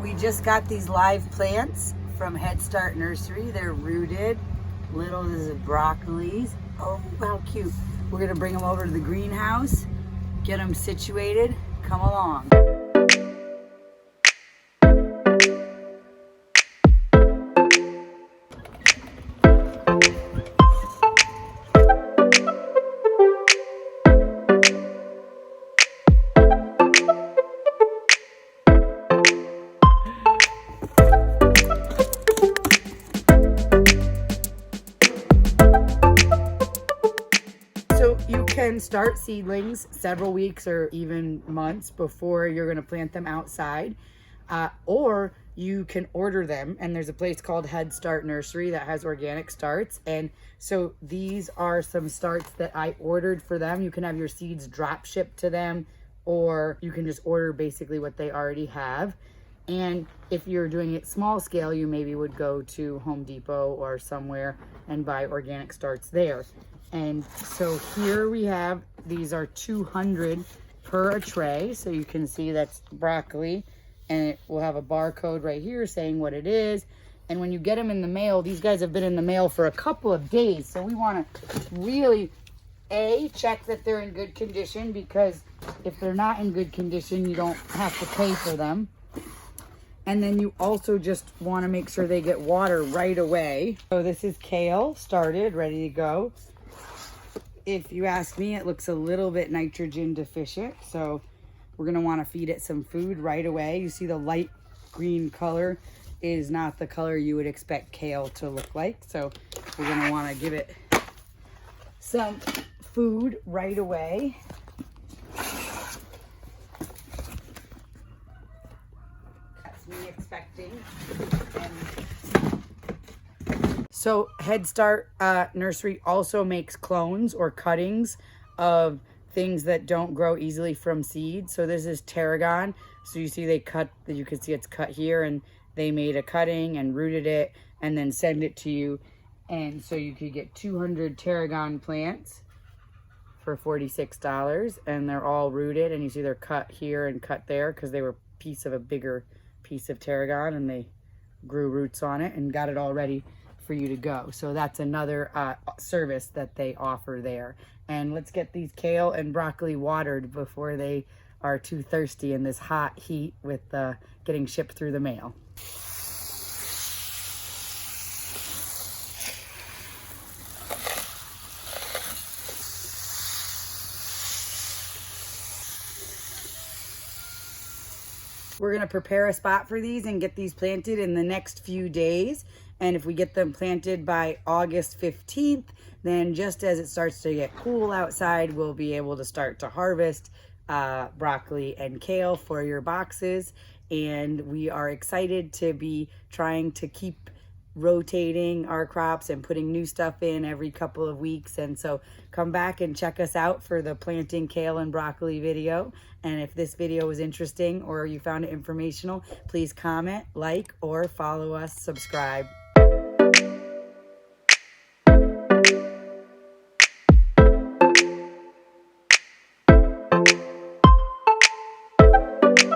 We just got these live plants from Head Start Nursery. They're rooted. Little, this is broccolis. Oh, how cute. We're gonna bring them over to the greenhouse, get them situated. Come along. So you can start seedlings several weeks or even months before you're going to plant them outside, or you can order them, and there's a place called Head Start Nursery that has organic starts. And so these are some starts that I ordered for them. You can have your seeds drop shipped to them, or you can just order basically what they already have. And if you're doing it small scale, you maybe would go to Home Depot or somewhere and buy organic starts there. And so here we have, these are 200 per a tray. So you can see that's broccoli, and it will have a barcode right here saying what it is. And when you get them in the mail, these guys have been in the mail for a couple of days. So we want to really, check that they're in good condition, because if they're not in good condition, you don't have to pay for them. And then you also just want to make sure they get water right away. So this is kale, started, ready to go. If you ask me, it looks a little bit nitrogen deficient, so we're going to want to feed it some food right away. You see the light green color is not the color you would expect kale to look like, so we're going to want to give it some food right away. That's me expecting. So Head Start Nursery also makes clones or cuttings of things that don't grow easily from seeds. So this is tarragon. So you see they cut, you can see it's cut here, and they made a cutting and rooted it and then send it to you. And so you could get 200 tarragon plants for $46, and they're all rooted, and you see they're cut here and cut there because they were piece of a bigger piece of tarragon, and they grew roots on it and got it all ready for you to go. So that's another service that they offer there. And let's get these kale and broccoli watered before they are too thirsty in this hot heat with getting shipped through the mail. We're going to prepare a spot for these and get these planted in the next few days. And if we get them planted by August 15th, then just as it starts to get cool outside, we'll be able to start to harvest broccoli and kale for your boxes. And we are excited to be trying to keep rotating our crops and putting new stuff in every couple of weeks. And so come back and check us out for the planting kale and broccoli video. And if this video was interesting or you found it informational, please comment, like, or follow us, subscribe.